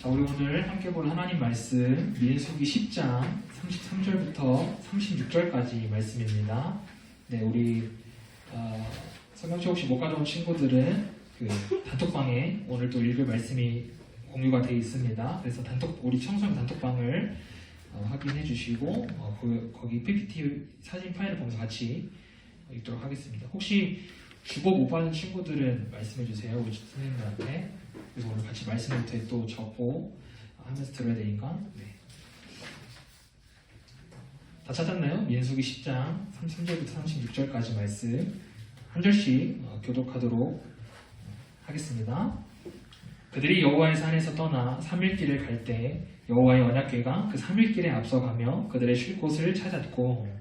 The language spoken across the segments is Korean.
자, 우리 오늘 함께 볼 하나님 말씀 민수기 10장 33절부터 36절까지 말씀입니다. 네, 우리 성경책 혹시 못 가져온 친구들은 그 단톡방에 오늘 또 읽을 말씀이 공유가 되어 있습니다. 그래서 우리 청소년 단톡방을 확인해 주시고 거기 PPT 사진 파일을 보면서 같이 읽도록 하겠습니다. 혹시 주보 못 받은 친구들은 말씀해 주세요. 우리 선생님들한테. 그래서 오늘 같이 말씀 밑에 또 적고 하면서 들어야 되니까. 네. 다 찾았나요? 민수기 10장 33절부터 36절까지 말씀 한 절씩 교독하도록 하겠습니다. 그들이 여호와의 산에서 떠나 3일길을 갈 때 여호와의 언약궤가 그 3일길에 앞서가며 그들의 쉴 곳을 찾았고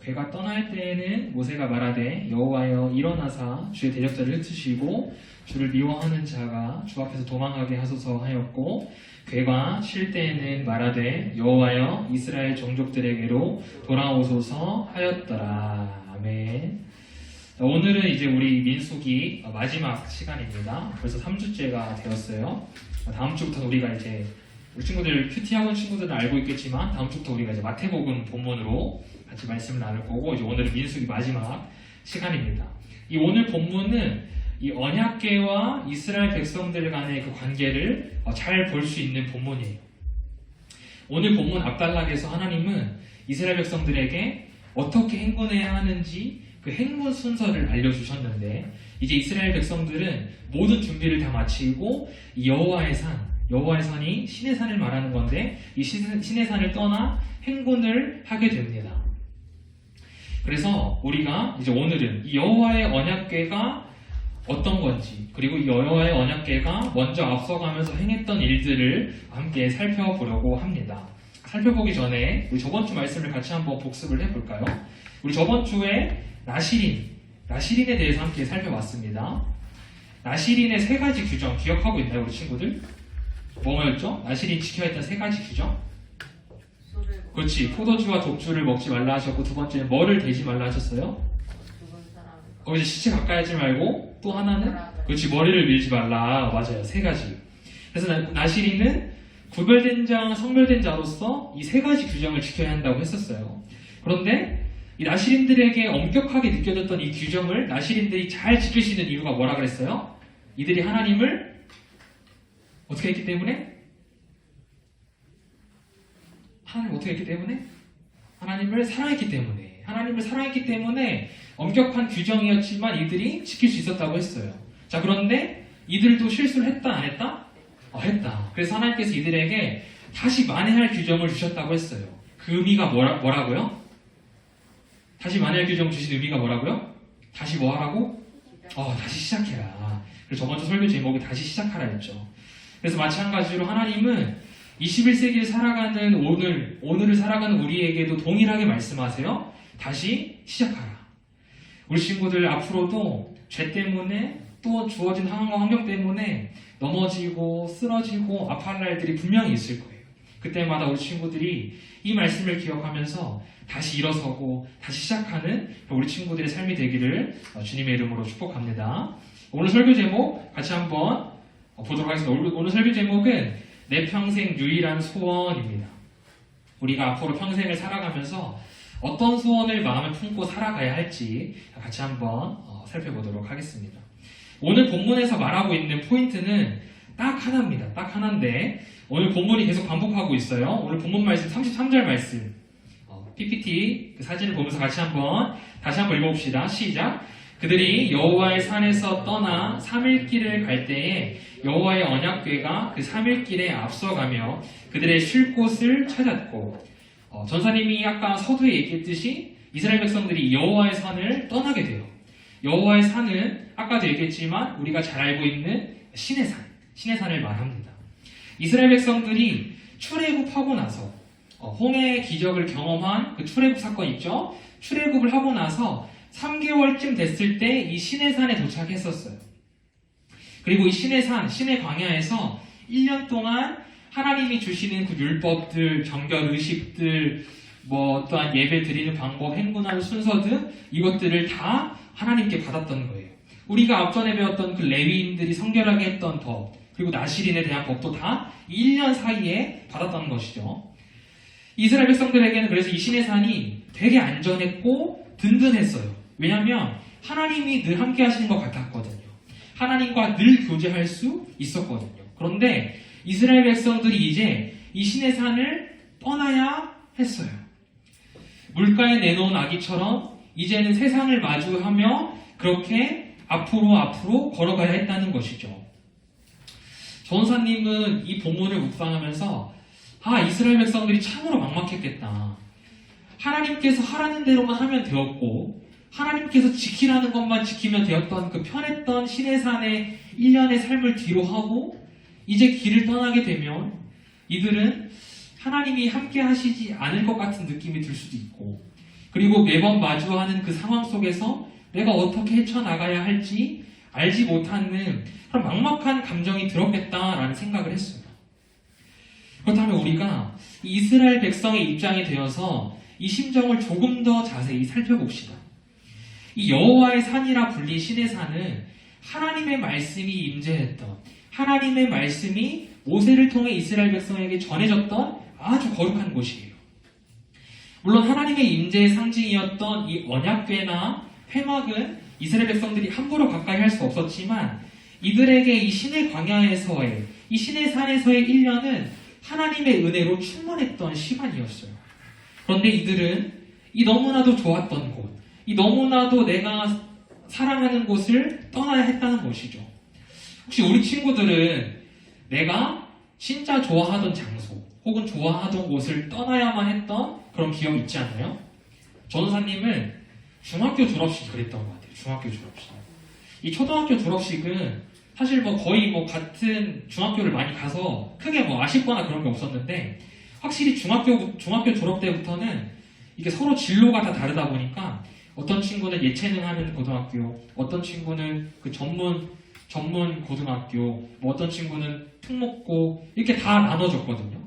궤가 떠날 때에는 모세가 말하되 여호와여 일어나사 주의 대적자를 흩으시고 주를 미워하는 자가 주 앞에서 도망하게 하소서 하였고 궤가 쉴 때에는 말하되 여호와여 이스라엘 종족들에게로 돌아오소서 하였더라. 아멘. 오늘은 이제 우리 민수기 마지막 시간입니다. 벌써 3주째가 되었어요. 다음 주부터 우리가 이제 우리 친구들 큐티학원 친구들은 알고 있겠지만 다음 주부터 우리가 이제 마태복음 본문으로 같이 말씀을 나눌 거고 이제 오늘은 민수기 마지막 시간입니다. 이 오늘 본문은 이 언약궤와 이스라엘 백성들 간의 그 관계를 잘 볼 수 있는 본문이에요. 오늘 본문 앞단락에서 하나님은 이스라엘 백성들에게 어떻게 행군해야 하는지 그 행군 순서를 알려주셨는데 이제 이스라엘 백성들은 모든 준비를 다 마치고 이 여호와의 산이 신의 산을 말하는 건데 이 신의 산을 떠나 행군을 하게 됩니다. 그래서 우리가 이제 오늘은 이 여호와의 언약궤가 어떤 건지 그리고 이 여호와의 언약궤가 먼저 앞서가면서 행했던 일들을 함께 살펴보려고 합니다. 살펴보기 전에 우리 저번 주 말씀을 같이 한번 복습을 해볼까요? 우리 저번 주에 나시린에 대해서 함께 살펴봤습니다. 나시린의 세 가지 규정 기억하고 있나요, 우리 친구들? 뭐였죠? 나시린 지켜야 했던 세 가지 규정? 그렇지. 포도주와 독주를 먹지 말라 하셨고 두 번째는 뭐를 대지 말라 하셨어요? 거기서 시체 가까이 하지 말고 또 하나는 그렇지. 머리를 밀지 말라. 맞아요. 세 가지. 그래서 나시린은 구별된 자, 성별된 자로서 이 세 가지 규정을 지켜야 한다고 했었어요. 그런데 이 나시린들에게 엄격하게 느껴졌던 이 규정을 나시린들이 잘 지킬 수 있는 이유가 뭐라 그랬어요? 이들이 하나님을 어떻게 했기 때문에? 하나님을 어떻게 했기 때문에? 하나님을 사랑했기 때문에. 하나님을 사랑했기 때문에 엄격한 규정이었지만 이들이 지킬 수 있었다고 했어요. 자, 그런데 이들도 실수를 했다 안 했다? 했다. 그래서 하나님께서 이들에게 다시 만회할 규정을 주셨다고 했어요. 그 의미가 뭐라고요? 다시 만회할 규정 주신 의미가 뭐라고요? 다시 뭐 하라고? 다시 시작해라. 그래서 저번 주 설교 제목이 다시 시작하라 했죠. 그래서 마찬가지로 하나님은 21세기를 살아가는 오늘을 살아가는 우리에게도 동일하게 말씀하세요. 다시 시작하라. 우리 친구들 앞으로도 죄 때문에 또 주어진 상황과 환경 때문에 넘어지고 쓰러지고 아파할 날들이 분명히 있을 거예요. 그때마다 우리 친구들이 이 말씀을 기억하면서 다시 일어서고 다시 시작하는 우리 친구들의 삶이 되기를 주님의 이름으로 축복합니다. 오늘 설교 제목 같이 한번 보도록 하겠습니다. 오늘 설교 제목은 내 평생 유일한 소원입니다. 우리가 앞으로 평생을 살아가면서 어떤 소원을 마음에 품고 살아가야 할지 같이 한번 살펴보도록 하겠습니다. 오늘 본문에서 말하고 있는 포인트는 딱 하나입니다. 딱 하나인데 오늘 본문이 계속 반복하고 있어요. 오늘 본문 말씀 33절 말씀 PPT 그 사진을 보면서 다시 한번 읽어봅시다. 시작. 그들이 여호와의 산에서 떠나 3일길을 갈 때에 여호와의 언약궤가 그 3일길에 앞서가며 그들의 쉴 곳을 찾았고 전사님이 아까 서두에 얘기했듯이 이스라엘 백성들이 여호와의 산을 떠나게 돼요. 여호와의 산은 아까도 얘기했지만 우리가 잘 알고 있는 신의 산을 말합니다. 이스라엘 백성들이 출애굽하고 나서 홍해의 기적을 경험한 그 출애굽 사건 있죠? 출애굽을 하고 나서 3개월쯤 됐을 때 이 신의 산에 도착했었어요. 그리고 이 신의 광야에서 1년 동안 하나님이 주시는 그 율법들, 정결 의식들, 또한 예배 드리는 방법, 행군하는 순서 등 이것들을 다 하나님께 받았던 거예요. 우리가 앞전에 배웠던 그 레위인들이 성결하게 했던 법, 그리고 나실인에 대한 법도 다 1년 사이에 받았다는 것이죠. 이스라엘 백성들에게는 그래서 이 시내산이 되게 안전했고 든든했어요. 왜냐하면 하나님이 늘 함께 하시는 것 같았거든요. 하나님과 늘 교제할 수 있었거든요. 그런데 이스라엘 백성들이 이제 이 시내산을 떠나야 했어요. 물가에 내놓은 아기처럼 이제는 세상을 마주하며 그렇게 앞으로 걸어가야 했다는 것이죠. 전사님은 이 본문을 묵상하면서 이스라엘 백성들이 참으로 막막했겠다. 하나님께서 하라는 대로만 하면 되었고 하나님께서 지키라는 것만 지키면 되었던 그 편했던 시내산의 1년의 삶을 뒤로 하고 이제 길을 떠나게 되면 이들은 하나님이 함께 하시지 않을 것 같은 느낌이 들 수도 있고, 그리고 매번 마주하는 그 상황 속에서 내가 어떻게 헤쳐나가야 할지 알지 못하는 그런 막막한 감정이 들었겠다라는 생각을 했어요. 그렇다면 우리가 이 이스라엘 백성의 입장이 되어서 이 심정을 조금 더 자세히 살펴봅시다. 이 여호와의 산이라 불린 시내산은 하나님의 말씀이 임재했던, 하나님의 말씀이 모세를 통해 이스라엘 백성에게 전해졌던 아주 거룩한 곳이에요. 물론 하나님의 임재의 상징이었던 이 언약궤나 회막은 이스라엘 백성들이 함부로 가까이 할 수 없었지만 이들에게 이 시내 광야에서의, 이 시내 산에서의 1년은 하나님의 은혜로 충만했던 시간이었어요. 그런데 이들은 이 너무나도 좋았던 곳, 이 너무나도 내가 사랑하는 곳을 떠나야 했다는 것이죠. 혹시 우리 친구들은 내가 진짜 좋아하던 장소 혹은 좋아하던 곳을 떠나야만 했던 그런 기억이 있지 않나요? 전도사님은 중학교 졸업식 그랬던 것 같아요. 중학교 졸업식. 이 초등학교 졸업식은 사실 거의 같은 중학교를 많이 가서 크게 아쉽거나 그런 게 없었는데, 확실히 중학교 졸업 때부터는 이게 서로 진로가 다 다르다 보니까 어떤 친구는 예체능 하는 고등학교, 어떤 친구는 그 전문 고등학교, 어떤 친구는 특목고, 이렇게 다 나눠졌거든요.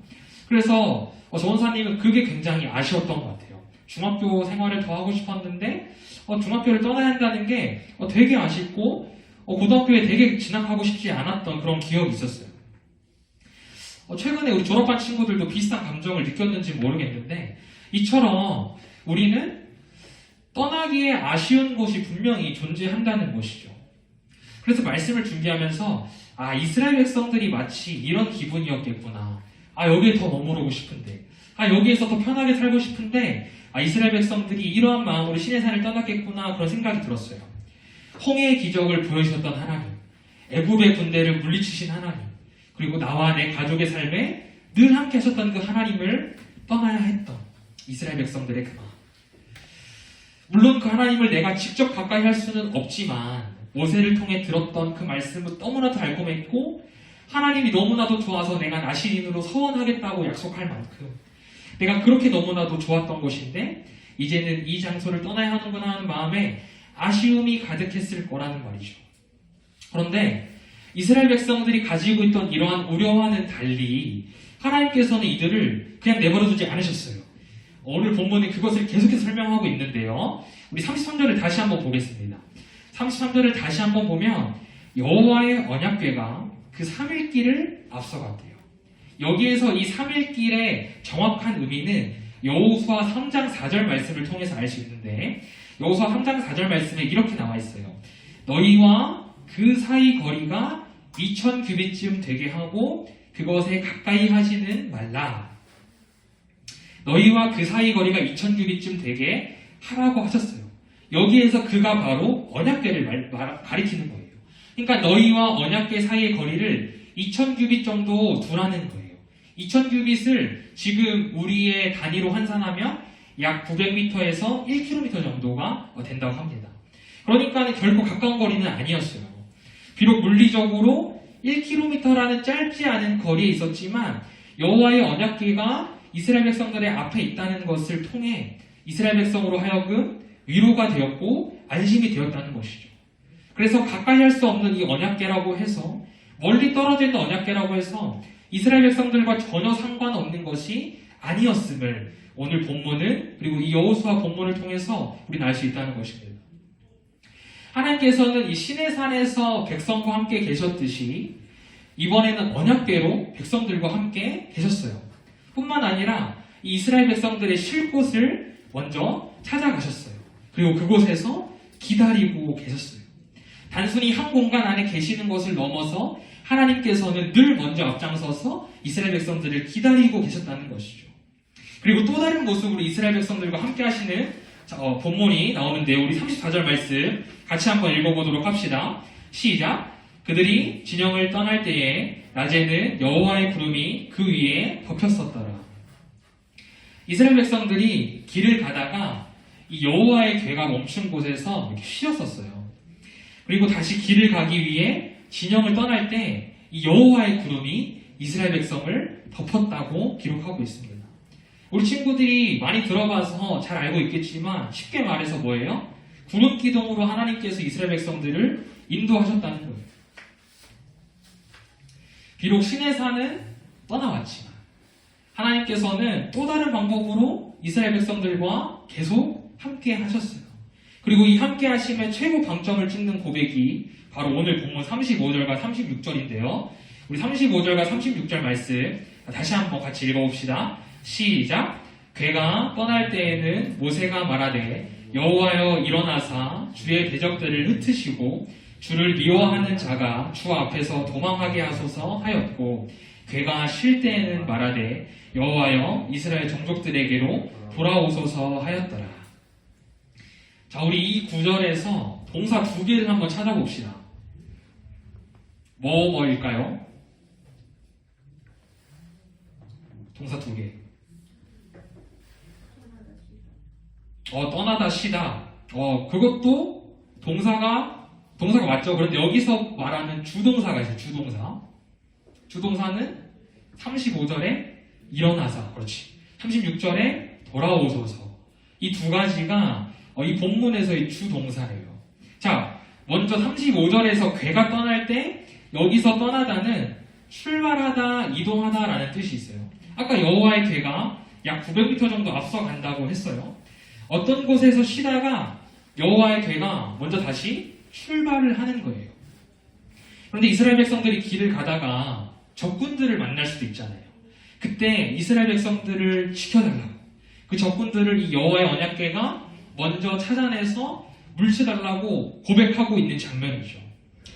그래서 전사님은 그게 굉장히 아쉬웠던 것 같아요. 중학교 생활을 더 하고 싶었는데 중학교를 떠나야 한다는 게 되게 아쉽고 고등학교에 되게 진학하고 싶지 않았던 그런 기억이 있었어요. 최근에 우리 졸업한 친구들도 비슷한 감정을 느꼈는지 모르겠는데, 이처럼 우리는 떠나기에 아쉬운 곳이 분명히 존재한다는 것이죠. 그래서 말씀을 준비하면서 이스라엘 백성들이 마치 이런 기분이었겠구나. 여기에 더 머무르고 싶은데, 여기에서 더 편하게 살고 싶은데, 이스라엘 백성들이 이러한 마음으로 시내산을 떠났겠구나, 그런 생각이 들었어요. 홍해의 기적을 보여주셨던 하나님, 애굽의 군대를 물리치신 하나님, 그리고 나와 내 가족의 삶에 늘 함께 하셨던 그 하나님을 떠나야 했던 이스라엘 백성들의 그 마음. 물론 그 하나님을 내가 직접 가까이 할 수는 없지만 모세를 통해 들었던 그 말씀은 너무나도 달콤했고, 하나님이 너무나도 좋아서 내가 나실인으로 서원하겠다고 약속할 만큼 내가 그렇게 너무나도 좋았던 곳인데 이제는 이 장소를 떠나야 하는구나 하는 마음에 아쉬움이 가득했을 거라는 말이죠. 그런데 이스라엘 백성들이 가지고 있던 이러한 우려와는 달리 하나님께서는 이들을 그냥 내버려두지 않으셨어요. 오늘 본문은 그것을 계속해서 설명하고 있는데요. 우리 33절을 다시 한번 보겠습니다. 33절을 다시 한번 보면 여호와의 언약궤가 그 3일길을 앞서갔대요. 여기에서 이 3일길의 정확한 의미는 여호수아 3장 4절 말씀을 통해서 알 수 있는데, 여호수아 3장 4절 말씀에 이렇게 나와 있어요. 너희와 그 사이 거리가 2000규빗쯤 되게 하고 그것에 가까이 하지는 말라. 너희와 그 사이 거리가 2000규빗쯤 되게 하라고 하셨어요. 여기에서 그가 바로 언약궤를 가리키는 거예요. 그러니까 너희와 언약궤 사이의 거리를 2000규빗 정도 두라는 거예요. 2000규빗을 지금 우리의 단위로 환산하면 약 900m에서 1km 정도가 된다고 합니다. 그러니까 결코 가까운 거리는 아니었어요. 비록 물리적으로 1km라는 짧지 않은 거리에 있었지만 여호와의 언약궤가 이스라엘 백성들의 앞에 있다는 것을 통해 이스라엘 백성으로 하여금 위로가 되었고 안심이 되었다는 것이죠. 그래서 가까이 할 수 없는 이 언약궤라고 해서, 멀리 떨어져 있는 언약궤라고 해서 이스라엘 백성들과 전혀 상관없는 것이 아니었음을 오늘 본문은, 그리고 이 여호수아 본문을 통해서 우리는 알 수 있다는 것입니다. 하나님께서는 이 시내산에서 백성과 함께 계셨듯이 이번에는 언약궤로 백성들과 함께 계셨어요. 뿐만 아니라 이 이스라엘 백성들의 쉴 곳을 먼저 찾아가셨어요. 그리고 그곳에서 기다리고 계셨어요. 단순히 한 공간 안에 계시는 것을 넘어서 하나님께서는 늘 먼저 앞장서서 이스라엘 백성들을 기다리고 계셨다는 것이죠. 그리고 또 다른 모습으로 이스라엘 백성들과 함께 하시는 본문이 나오는데요. 우리 34절 말씀 같이 한번 읽어보도록 합시다. 시작! 그들이 진영을 떠날 때에 낮에는 여호와의 구름이 그 위에 덮였었더라. 이스라엘 백성들이 길을 가다가 이 여호와의 궤가 멈춘 곳에서 이렇게 쉬었었어요. 그리고 다시 길을 가기 위해 진영을 떠날 때 이 여호와의 구름이 이스라엘 백성을 덮었다고 기록하고 있습니다. 우리 친구들이 많이 들어봐서 잘 알고 있겠지만 쉽게 말해서 뭐예요? 구름 기둥으로 하나님께서 이스라엘 백성들을 인도하셨다는 거예요. 비록 시내산은 떠나왔지만 하나님께서는 또 다른 방법으로 이스라엘 백성들과 계속 함께 하셨어요. 그리고 이 함께 하심의 최고 방점을 찍는 고백이 바로 오늘 본문 35절과 36절인데요. 우리 35절과 36절 말씀 다시 한번 같이 읽어봅시다. 시작! 궤가 떠날 때에는 모세가 말하되 여호와여 일어나사 주의 대적들을 흩으시고 주를 미워하는 자가 주 앞에서 도망하게 하소서 하였고 궤가 쉴 때에는 말하되 여호와여 이스라엘 종족들에게로 돌아오소서 하였더라. 자, 우리 이 구절에서 동사 두 개를 한번 찾아봅시다. 뭐일까요? 동사 두 개. 떠나다 쉬다. 그것도 동사가 맞죠. 그런데 여기서 말하는 주동사가 있어요. 주동사는 35절에 일어나사. 그렇지. 36절에 돌아오소서. 이 두 가지가 이 본문에서의 주동사예요. 자, 먼저 35절에서 궤가 떠날 때 여기서 떠나다는 출발하다, 이동하다라는 뜻이 있어요. 아까 여호와의 궤가 약 900m 정도 앞서 간다고 했어요. 어떤 곳에서 쉬다가 여호와의 궤가 먼저 다시 출발을 하는 거예요. 그런데 이스라엘 백성들이 길을 가다가 적군들을 만날 수도 있잖아요. 그때 이스라엘 백성들을 지켜달라고 그 적군들을 이 여호와의 언약궤가 먼저 찾아내서 물려달라고 고백하고 있는 장면이죠.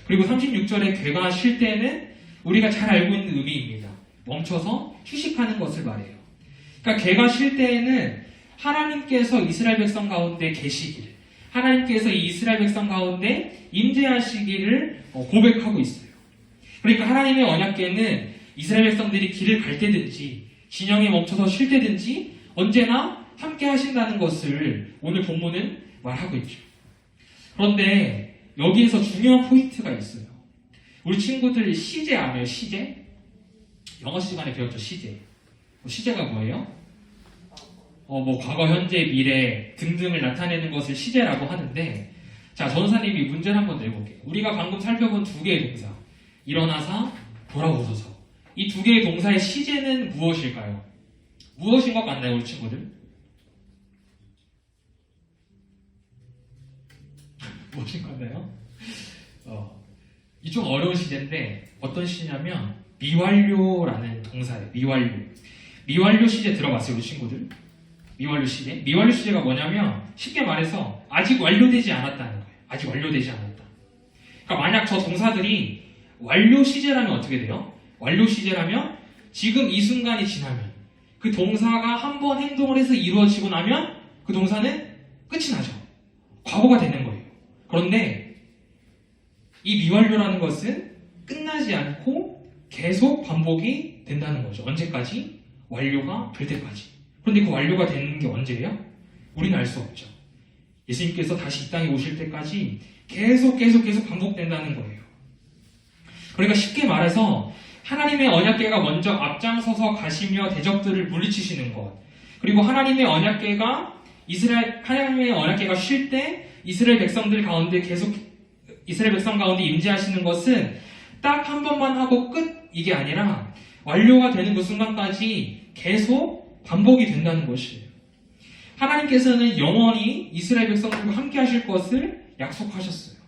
그리고 36절에 궤가 쉴 때는 우리가 잘 알고 있는 의미입니다. 멈춰서 휴식하는 것을 말해요. 그러니까 궤가 쉴 때에는 하나님께서 이스라엘 백성 가운데 계시기를, 하나님께서 이 이스라엘 백성 가운데 임재하시기를 고백하고 있어요. 그러니까 하나님의 언약궤는 이스라엘 백성들이 길을 갈 때든지 진영에 멈춰서 쉴 때든지 언제나 함께 하신다는 것을 오늘 본문은 말하고 있죠. 그런데 여기에서 중요한 포인트가 있어요. 우리 친구들 시제 아세요? 시제? 영어 시간에 배웠죠. 시제. 시제가 뭐예요? 과거, 현재, 미래 등등을 나타내는 것을 시제라고 하는데, 자, 전사님이 문제를 한번 내볼게요. 우리가 방금 살펴본 두 개의 동사, 일어나사, 돌아오소서. 이 두 개의 동사의 시제는 무엇일까요? 무엇인 것 같나요, 우리 친구들? 무엇인 것 같나요? 이 좀 어려운 시제인데, 어떤 시제냐면, 미완료라는 동사예요. 미완료 시제 들어봤어요, 우리 친구들? 미완료 시제? 미완료 시제가 뭐냐면 쉽게 말해서 아직 완료되지 않았다는 거예요. 아직 완료되지 않았다. 그러니까 만약 저 동사들이 완료 시제라면 어떻게 돼요? 완료 시제라면 지금 이 순간이 지나면 그 동사가 한 번 행동을 해서 이루어지고 나면 그 동사는 끝이 나죠. 과거가 되는 거예요. 그런데 이 미완료라는 것은 끝나지 않고 계속 반복이 된다는 거죠. 언제까지? 완료가 될 때까지. 그런데 그 완료가 되는 게 언제예요? 우리는 알 수 없죠. 예수님께서 다시 이 땅에 오실 때까지 계속 반복된다는 거예요. 그러니까 쉽게 말해서 하나님의 언약궤가 먼저 앞장서서 가시며 대적들을 물리치시는 것, 그리고 하나님의 언약궤가 쉴 때 이스라엘 백성들 가운데 계속 이스라엘 백성 가운데 임재하시는 것은 딱 한 번만 하고 끝 이게 아니라 완료가 되는 그 순간까지 계속 반복이 된다는 것이에요. 하나님께서는 영원히 이스라엘 백성들과 함께 하실 것을 약속하셨어요.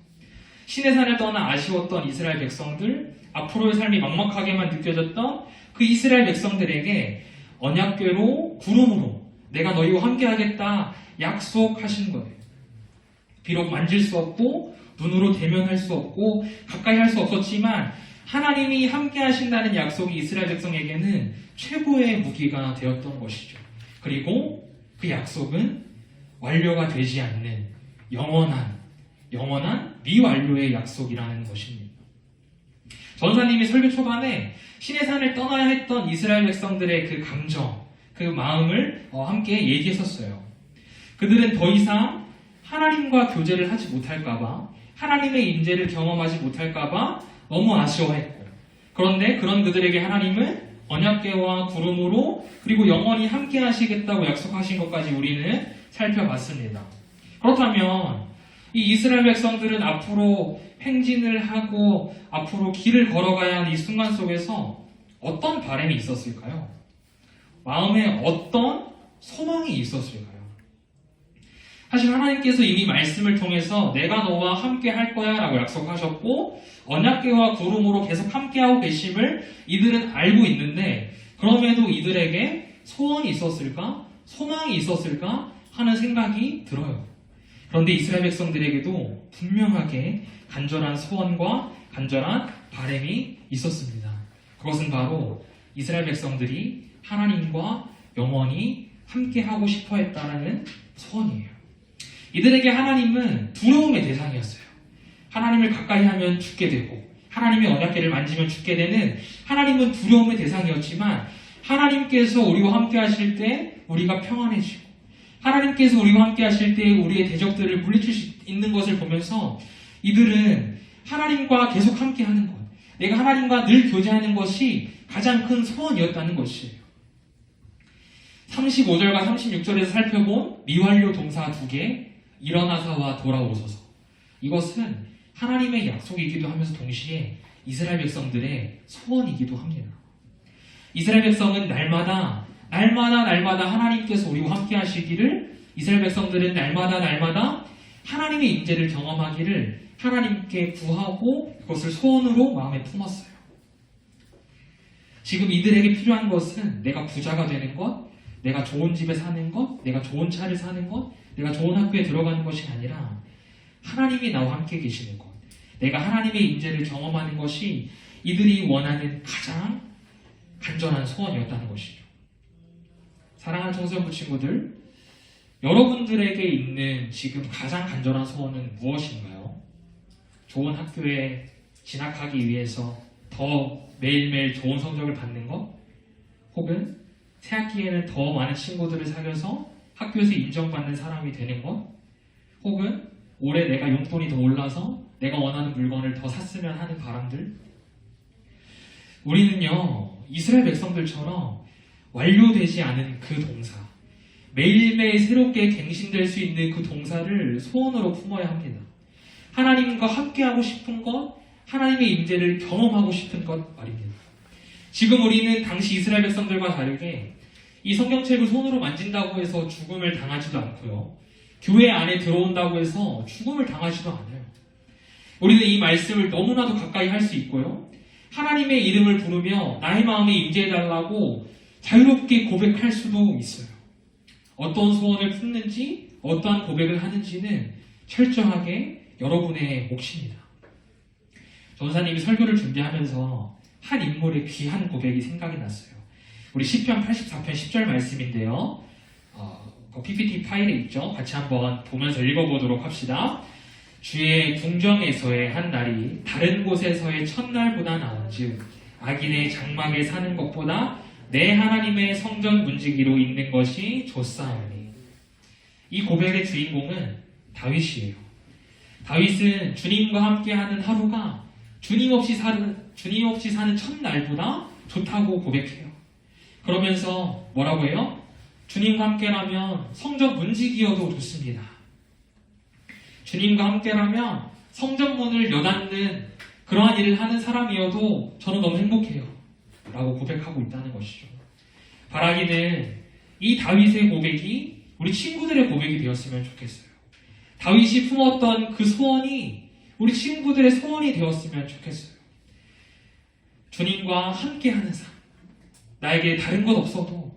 신의 산을 떠나 아쉬웠던 이스라엘 백성들, 앞으로의 삶이 막막하게만 느껴졌던 그 이스라엘 백성들에게 언약궤로 구름으로 내가 너희와 함께하겠다 약속하신 거예요. 비록 만질 수 없고 눈으로 대면할 수 없고 가까이 할 수 없었지만 하나님이 함께 하신다는 약속이 이스라엘 백성에게는 최고의 무기가 되었던 것이죠. 그리고 그 약속은 완료가 되지 않는 영원한 미완료의 약속이라는 것입니다. 전사님이 설교 초반에 신의 산을 떠나야 했던 이스라엘 백성들의 그 감정, 그 마음을 함께 얘기했었어요. 그들은 더 이상 하나님과 교제를 하지 못할까봐, 하나님의 임재를 경험하지 못할까봐 너무 아쉬워했고, 그런데 그런 그들에게 하나님은 언약궤와 구름으로 그리고 영원히 함께 하시겠다고 약속하신 것까지 우리는 살펴봤습니다. 그렇다면 이 이스라엘 백성들은 앞으로 행진을 하고 앞으로 길을 걸어가야 하는 이 순간 속에서 어떤 바람이 있었을까요? 마음에 어떤 소망이 있었을까요? 사실 하나님께서 이미 말씀을 통해서 내가 너와 함께 할 거야 라고 약속하셨고 언약궤와 구름으로 계속 함께하고 계심을 이들은 알고 있는데 그럼에도 이들에게 소원이 있었을까? 소망이 있었을까? 하는 생각이 들어요. 그런데 이스라엘 백성들에게도 분명하게 간절한 소원과 간절한 바람이 있었습니다. 그것은 바로 이스라엘 백성들이 하나님과 영원히 함께하고 싶어 했다는 소원이에요. 이들에게 하나님은 두려움의 대상이었어요. 하나님을 가까이 하면 죽게 되고 하나님의 언약궤를 만지면 죽게 되는 하나님은 두려움의 대상이었지만 하나님께서 우리와 함께 하실 때 우리가 평안해지고 하나님께서 우리와 함께 하실 때 우리의 대적들을 물리칠 수 있는 것을 보면서 이들은 하나님과 계속 함께 하는 것, 내가 하나님과 늘 교제하는 것이 가장 큰 소원이었다는 것이에요. 35절과 36절에서 살펴본 미완료 동사 2개, 일어나사와 돌아오소서. 이것은 하나님의 약속이기도 하면서 동시에 이스라엘 백성들의 소원이기도 합니다. 이스라엘 백성은 날마다 하나님께서 우리와 함께 하시기를, 이스라엘 백성들은 날마다 하나님의 임재를 경험하기를 하나님께 구하고 그것을 소원으로 마음에 품었어요. 지금 이들에게 필요한 것은 내가 부자가 되는 것, 내가 좋은 집에 사는 것, 내가 좋은 차를 사는 것, 내가 좋은 학교에 들어가는 것이 아니라 하나님이 나와 함께 계시는 것, 내가 하나님의 임재를 경험하는 것이 이들이 원하는 가장 간절한 소원이었다는 것이죠. 사랑하는 청소년부 친구들, 여러분들에게 있는 지금 가장 간절한 소원은 무엇인가요? 좋은 학교에 진학하기 위해서 더 매일매일 좋은 성적을 받는 것? 혹은 새 학기에는 더 많은 친구들을 사귀어서 학교에서 인정받는 사람이 되는 것? 혹은 올해 내가 용돈이 더 올라서 내가 원하는 물건을 더 샀으면 하는 바람들? 우리는요, 이스라엘 백성들처럼 완료되지 않은 그 동사, 매일매일 새롭게 갱신될 수 있는 그 동사를 소원으로 품어야 합니다. 하나님과 함께하고 싶은 것, 하나님의 임재를 경험하고 싶은 것 말입니다. 지금 우리는 당시 이스라엘 백성들과 다르게 이 성경책을 손으로 만진다고 해서 죽음을 당하지도 않고요. 교회 안에 들어온다고 해서 죽음을 당하지도 않아요. 우리는 이 말씀을 너무나도 가까이 할 수 있고요. 하나님의 이름을 부르며 나의 마음에 임재해달라고 자유롭게 고백할 수도 있어요. 어떤 소원을 품는지, 어떠한 고백을 하는지는 철저하게 여러분의 몫입니다. 전사님이 설교를 준비하면서 한 인물의 귀한 고백이 생각이 났어요. 우리 시편 84편 10절 말씀인데요. PPT 파일에 있죠. 같이 한번 보면서 읽어보도록 합시다. 주의 궁정에서의 한 날이 다른 곳에서의 첫날보다 나은즉 악인의 장막에 사는 것보다 내 하나님의 성전 문지기로 있는 것이 좋사오니. 이 고백의 주인공은 다윗이에요. 다윗은 주님과 함께하는 하루가 주님 없이 사는 첫날보다 좋다고 고백해요. 그러면서 뭐라고 해요? 주님과 함께라면 성전 문지기여도 좋습니다. 주님과 함께라면 성전문을 여닫는 그러한 일을 하는 사람이어도 저는 너무 행복해요. 라고 고백하고 있다는 것이죠. 바라기는 이 다윗의 고백이 우리 친구들의 고백이 되었으면 좋겠어요. 다윗이 품었던 그 소원이 우리 친구들의 소원이 되었으면 좋겠어요. 주님과 함께하는 삶. 나에게 다른 것 없어도,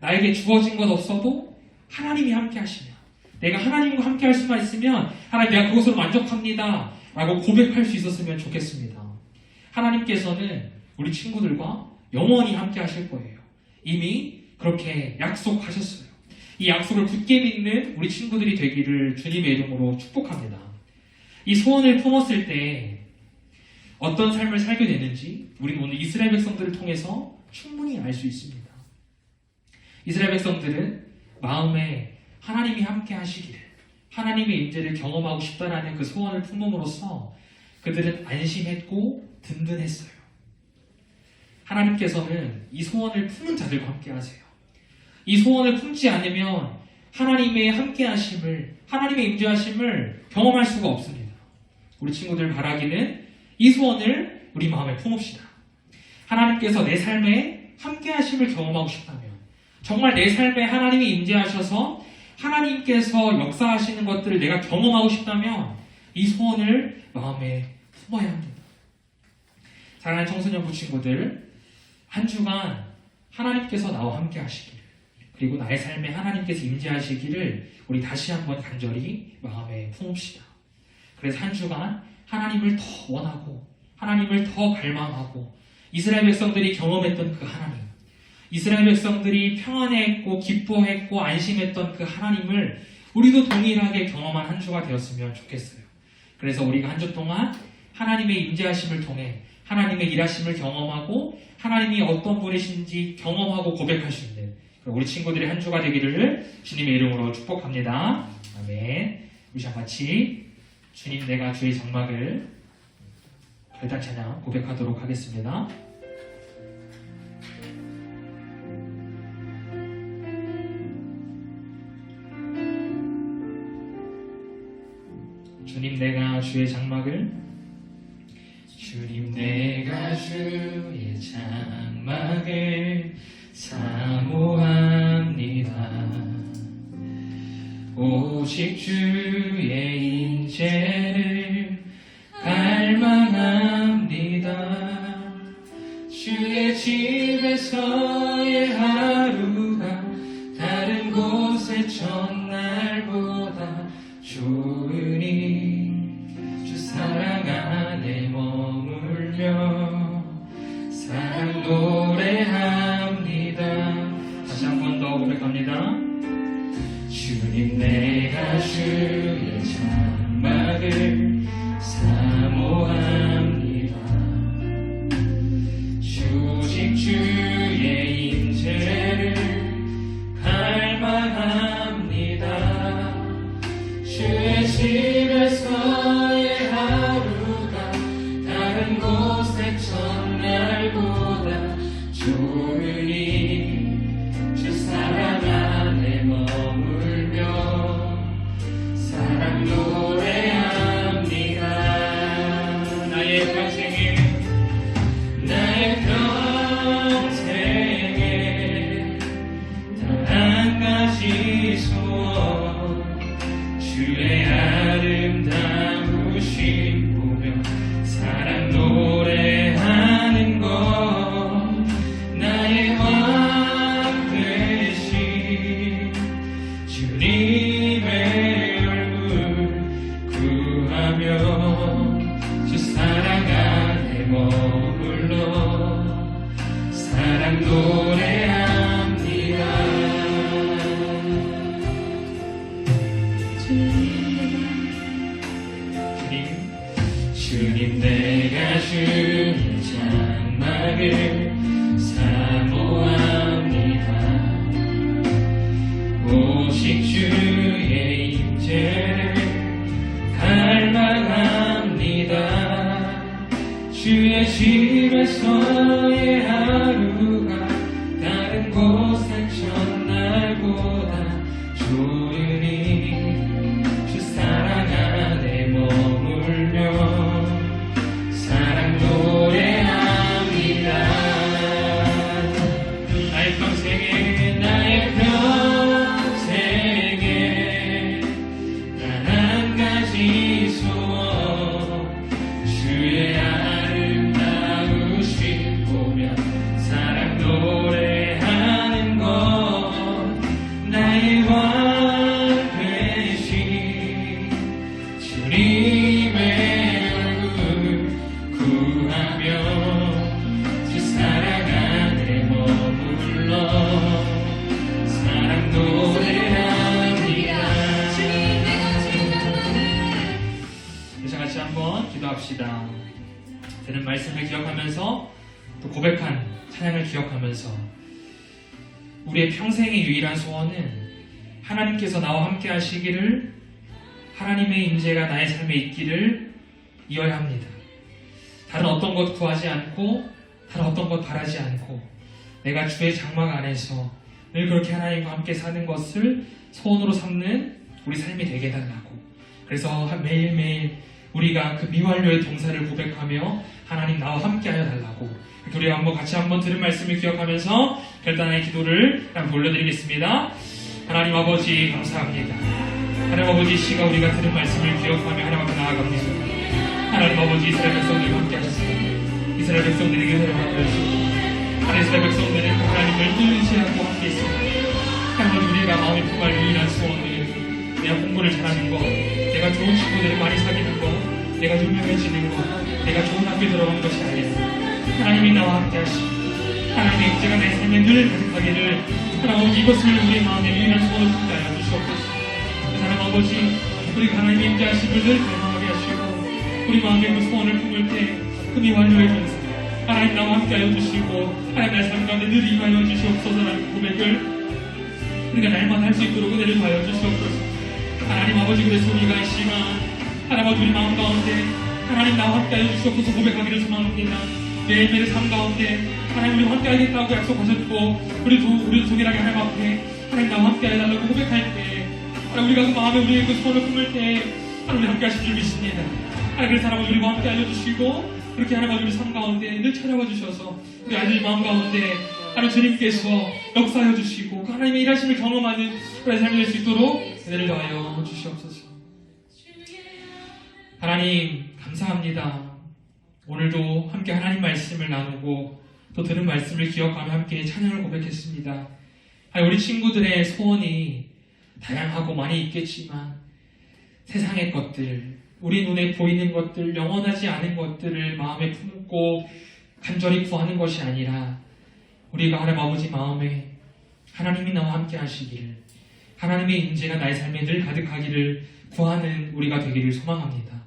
나에게 주어진 것 없어도 하나님이 함께 하시면, 내가 하나님과 함께 할 수만 있으면 하나님 내가 그것으로 만족합니다 라고 고백할 수 있었으면 좋겠습니다. 하나님께서는 우리 친구들과 영원히 함께 하실 거예요. 이미 그렇게 약속하셨어요. 이 약속을 굳게 믿는 우리 친구들이 되기를 주님의 이름으로 축복합니다. 이 소원을 품었을 때 어떤 삶을 살게 되는지 우리는 오늘 이스라엘 백성들을 통해서 충분히 알 수 있습니다. 이스라엘 백성들은 마음에 하나님이 함께 하시기를, 하나님의 임재를 경험하고 싶다라는 그 소원을 품음으로써 그들은 안심했고 든든했어요. 하나님께서는 이 소원을 품은 자들과 함께 하세요. 이 소원을 품지 않으면 하나님의 함께 하심을, 하나님의 임재하심을 경험할 수가 없습니다. 우리 친구들 바라기는 이 소원을 우리 마음에 품읍시다. 하나님께서 내 삶에 함께 하심을 경험하고 싶다면, 정말 내 삶에 하나님이 임재하셔서 하나님께서 역사하시는 것들을 내가 경험하고 싶다면 이 소원을 마음에 품어야 합니다. 사랑하는 청소년부 친구들, 한 주간 하나님께서 나와 함께 하시기를, 그리고 나의 삶에 하나님께서 임재하시기를 우리 다시 한번 간절히 마음에 품읍시다. 그래서 한 주간 하나님을 더 원하고 하나님을 더 갈망하고 이스라엘 백성들이 경험했던 그 하나님, 이스라엘 백성들이 평안해했고 기뻐했고 안심했던 그 하나님을 우리도 동일하게 경험한 한 주가 되었으면 좋겠어요. 그래서 우리가 한 주 동안 하나님의 임재하심을 통해 하나님의 일하심을 경험하고 하나님이 어떤 분이신지 경험하고 고백할 수 있는 우리 친구들의 한 주가 되기를 주님의 이름으로 축복합니다. 아멘. 우리 다 같이 주님 내가 주의 장막을 별단 찬양 고백하도록 하겠습니다. 주님 내가 주의 장막을, 주님 내가 주의 장막을 사모합니다. 오직 주의 인재를 갈망합니다. 주의 집에서의 하루가 다른 곳의 첫날보다 좋으니 주 사랑 안에 머물며 사랑 노래합니다. 다시 한 번 더 고백합니다. 주님 내가 주의 장막을 사모합니다. 오직 주의 임재를 갈망합니다. 주의 집에서의 하루가 다른 곳의 첫날보다 좋으니 주 사랑 안에 머물며 사랑 노래합니다. 나의 평생에 단 한 가지 소원, 주의 아름다우신 보며 사랑 노래하는 것, 나의 왕 되신 주님의 얼굴 구하며 주 사랑 안에 머물러 사랑 노래합니다. 주님 내가 주의 장막을 사모합니다. 오직 주의 임재를 갈망합니다. 주의 집에서의 하루가 다른 곳의 첫날보다 좋으니 주 사랑 안에 머물며 사랑 노래합니다. 나의 평생에 단 한 가지 소원, 기도합시다. 들은 말씀을 기억하면서 또 고백한 찬양을 기억하면서 우리의 평생의 유일한 소원은 하나님께서 나와 함께 하시기를, 하나님의 임재가 나의 삶에 있기를 이어야 합니다. 다른 어떤 것 구하지 않고 다른 어떤 것 바라지 않고 내가 주의 장막 안에서 늘 그렇게 하나님과 함께 사는 것을 소원으로 삼는 우리 삶이 되게 해달라고. 그래서 매일매일 우리가 그 미완료의 동사를 고백하며 하나님 나와 함께 하여 달라고, 우리 같이 한번 들은 말씀을 기억하면서 결단의 기도를 한번 올려드리겠습니다. 하나님 아버지 감사합니다. 하나님 아버지, 시가 우리가 들은 말씀을 기억하며 하나님 앞에 나아갑니다. 하나님 아버지, 이스라엘 백성들과 함께 하셨습니다. 이스라엘 백성들에게 은혜를 베푸시고 하나님, 이스라엘 백성들은 하나님을 의지하고 함께 있습니다. 하나님, 우리가 마음에 품할 유일한 소원은 내가 공부를 잘하는 것, 내가 좋은 친구들을 많이 사귀는 것, 내가 유명해지는 것, 내가 좋은 학교에 들어가는 것이 아니라 하나님이 나와 함께 하시고 하나님의 임재가 내 삶에 늘 가득하기를, 하나님 이것을 우리 마음에 유일한 소원을 품게 하여 주시옵소서. 하나님 아버지, 우리가 하나님의 임재하심을 늘 갈망하게 하시고 우리 마음에 그 소원을 품을 때 그 미완료의 전사 하나님 나와 함께 하여 주시고 하나님 내 삶 가운데 늘 임하여 주시옵소서라는 고백을 우리가 날마다 할 수 있도록 은혜를 더하여 주시옵소서. 하나님 아버지, 그래서 우리가 이 시간 하나님 아버지 우리 마음 가운데 하나님 나와 함께 하여 주시옵소서 고백하기를 소망합니다. 매일매일 삶 가운데 하나님 우리와 함께 하겠다고 약속하셨고 우리도 동일하게 하나님 앞에 하나님 나와 함께 해달라고 고백할 때 하나님 우리가 그 마음에 우리의 그 소원을 품을 때 하나님 우리 함께 하실 줄 믿습니다. 하나님, 그래서 하나님 우리와 함께 알려주시고 그렇게 하나님 우리 삶 가운데 늘 찾아와 주셔서 우리 아이들 마음 가운데 하나님 주님께서 역사하여 주시고 그 하나님의 일하심을 경험하는 그런 삶이 될 수 있도록 은혜를 더하여 주시옵소서. 하나님 감사합니다. 오늘도 함께 하나님 말씀을 나누고 또 들은 말씀을 기억하며 함께 찬양을 고백했습니다. 우리 친구들의 소원이 다양하고 많이 있겠지만 세상의 것들, 우리 눈에 보이는 것들, 영원하지 않은 것들을 마음에 품고 간절히 구하는 것이 아니라 우리가 하나님 아버지 마음에 하나님이 나와 함께 하시기를, 하나님의 임재가 나의 삶에 늘 가득하기를 구하는 우리가 되기를 소망합니다.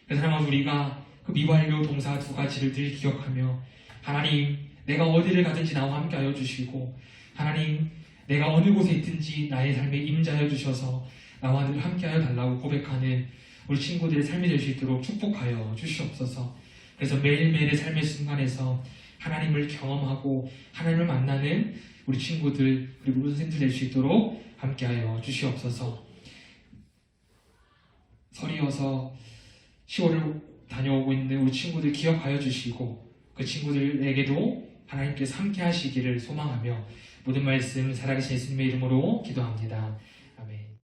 그래서 하나님 아버지, 우리가 그 미완료 동사 두 가지를 늘 기억하며 하나님, 내가 어디를 가든지 나와 함께 하여 주시고 하나님, 내가 어느 곳에 있든지 나의 삶에 임재하여 주셔서 나와 늘 함께 하여 달라고 고백하는 우리 친구들의 삶이 될 수 있도록 축복하여 주시옵소서. 그래서 매일매일의 삶의 순간에서 하나님을 경험하고 하나님을 만나는 우리 친구들 그리고 우리 선생님들 될 수 있도록 함께하여 주시옵소서. 설이어서 10월을 다녀오고 있는 우리 친구들 기억하여 주시고 그 친구들에게도 하나님께서 함께 하시기를 소망하며 모든 말씀 살아계신 예수님의 이름으로 기도합니다. 아멘.